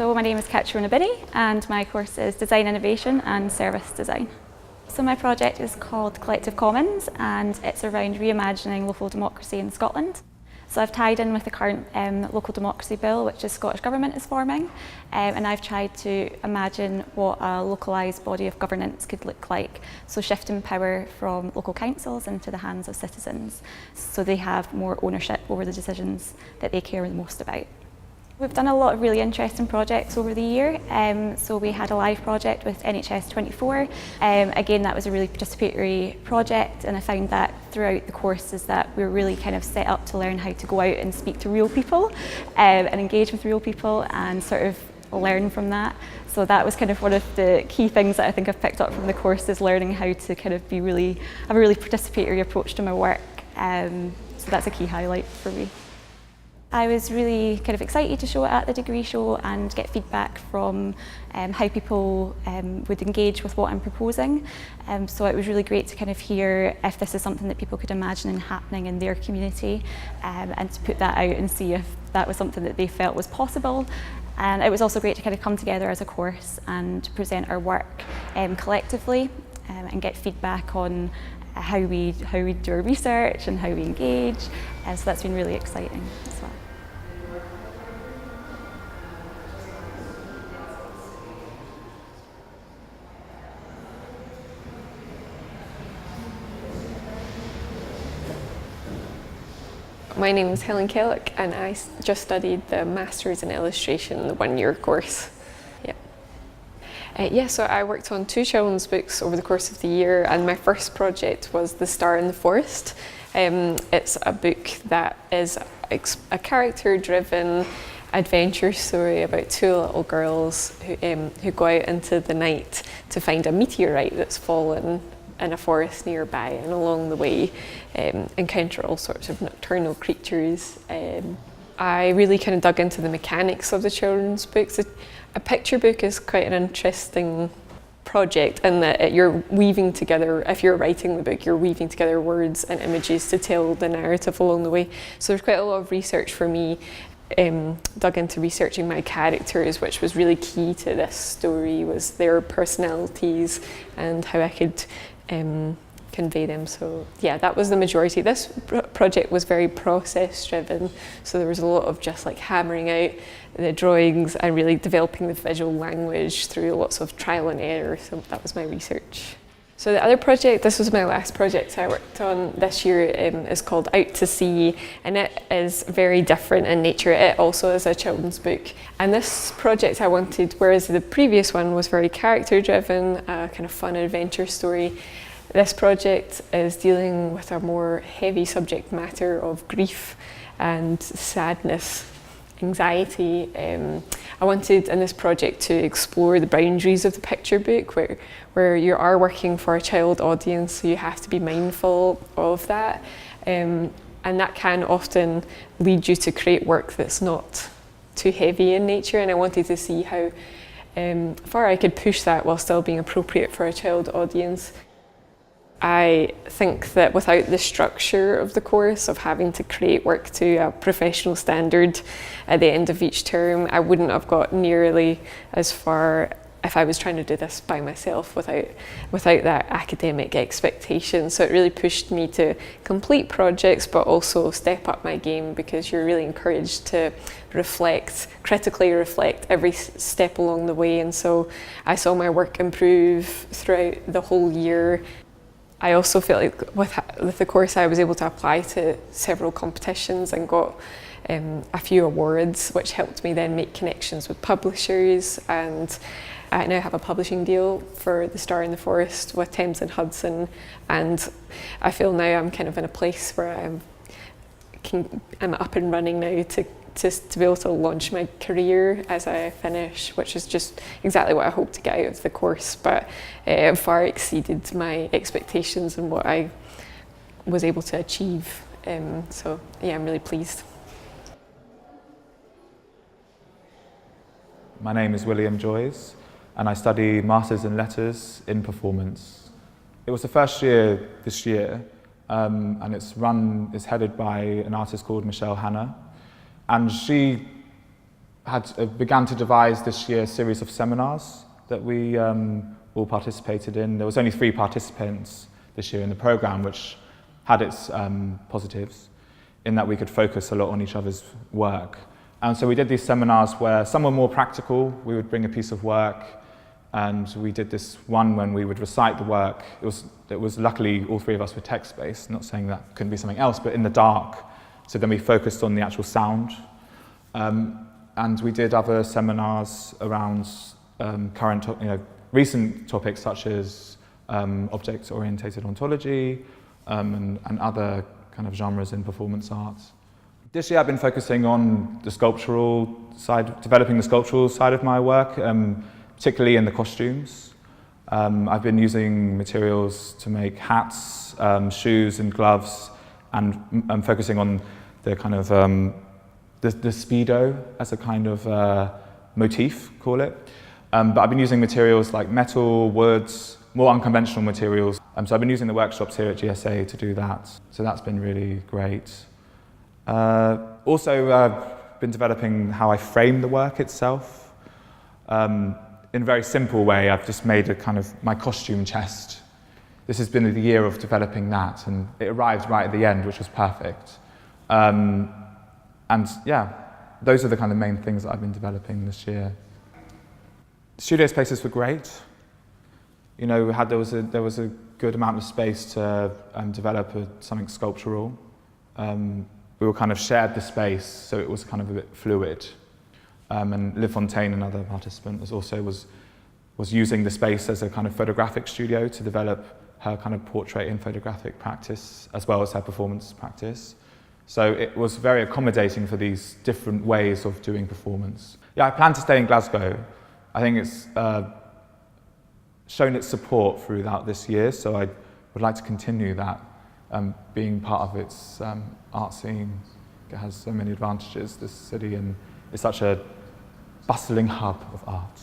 So my name is Katerina Binney and my course is Design Innovation and Service Design. So my project is called Collective Commons and it's around reimagining local democracy in Scotland. So I've tied in with the current local democracy bill which the Scottish Government is forming, and I've tried to imagine what a localised body of governance could look like. So shifting power from local councils into the hands of citizens so they have more ownership over the decisions that they care the most about. We've done a lot of really interesting projects over the year. So we had a live project with NHS 24. Again, that was a really participatory project, and I found that throughout the course is that we were really kind of set up to learn how to go out and speak to real people and engage with real people and sort of learn from that. So that was kind of one of the key things that I think I've picked up from the course, is learning how to kind of have a really participatory approach to my work. So that's a key highlight for me. I was really kind of excited to show it at the degree show and get feedback from how people would engage with what I'm proposing. So it was really great to kind of hear if this is something that people could imagine happening in their community, and to put that out and see if that was something that they felt was possible. And it was also great to kind of come together as a course and present our work collectively and get feedback on how we do our research and how we engage. So that's been really exciting as well. My name is Helen Keller and I just studied the Masters in Illustration, the one-year course. So I worked on 2 children's books over the course of the year, and my first project was The Star in the Forest. It's a book that is a character-driven adventure story about 2 little girls who go out into the night to find a meteorite that's fallen in a forest nearby, and along the way encounter all sorts of nocturnal creatures. I really kind of dug into the mechanics of the children's books. A picture book is quite an interesting project in that you're weaving together, if you're writing the book, you're weaving together words and images to tell the narrative along the way. So there's quite a lot of research for me, dug into researching my characters, which was really key to this story, was their personalities and how I could convey them. So yeah, that was the majority. This project was very process driven, so there was a lot of just like hammering out the drawings and really developing the visual language through lots of trial and error. So that was my research. So the other project, this was my last project I worked on this year, is called Out to Sea, and it is very different in nature. It also is a children's book. And this project I wanted, whereas the previous one was very character driven, a kind of fun adventure story, this project is dealing with a more heavy subject matter of grief and sadness, anxiety. I wanted in this project to explore the boundaries of the picture book, where you are working for a child audience, so you have to be mindful of that. And that can often lead you to create work that's not too heavy in nature, and I wanted to see how far I could push that while still being appropriate for a child audience. I think that without the structure of the course, of having to create work to a professional standard at the end of each term, I wouldn't have got nearly as far if I was trying to do this by myself without that academic expectation. So it really pushed me to complete projects, but also step up my game, because you're really encouraged to critically reflect every step along the way. And so I saw my work improve throughout the whole year. I also feel like with the course I was able to apply to several competitions and got a few awards, which helped me then make connections with publishers, and I now have a publishing deal for The Star in the Forest with Thames and Hudson, and I feel now I'm kind of in a place where I'm up and running now to be able to launch my career as I finish, which is just exactly what I hoped to get out of the course, but it far exceeded my expectations and what I was able to achieve. So yeah, I'm really pleased. My name is William Joyce, and I study Masters in Letters in Performance. It was the first year this year, and it's headed by an artist called Michelle Hanna. And she began to devise this year a series of seminars that we all participated in. There was only 3 participants this year in the programme, which had its positives in that we could focus a lot on each other's work. And so we did these seminars where some were more practical. We would bring a piece of work, and we did this one when we would recite the work. It was luckily all 3 of us were text-based, not saying that couldn't be something else, but in the dark. So then we focused on the actual sound. And we did other seminars around recent topics such as object-oriented ontology and other kind of genres in performance arts. This year I've been focusing on the sculptural side, developing the sculptural side of my work, particularly in the costumes. I've been using materials to make hats, shoes and gloves, and I'm focusing on the kind of the Speedo as a kind of motif, call it. But I've been using materials like metal, woods, more unconventional materials. So I've been using the workshops here at GSA to do that. So that's been really great. Also, I've been developing how I frame the work itself. In a very simple way, I've just made a kind of my costume chest. This has been the year of developing that, and it arrived right at the end, which was perfect. And yeah, those are the kind of main things that I've been developing this year. Studio spaces were great. You know, there was a good amount of space to develop something sculptural. We all kind of shared the space, so it was kind of a bit fluid. And Liv Fontaine, another participant, was using the space as a kind of photographic studio to develop her kind of portrait and photographic practice, as well as her performance practice. So it was very accommodating for these different ways of doing performance. Yeah, I plan to stay in Glasgow. I think it's shown its support throughout this year, so I would like to continue that, being part of its art scene. It has so many advantages, this city, and it's such a bustling hub of art.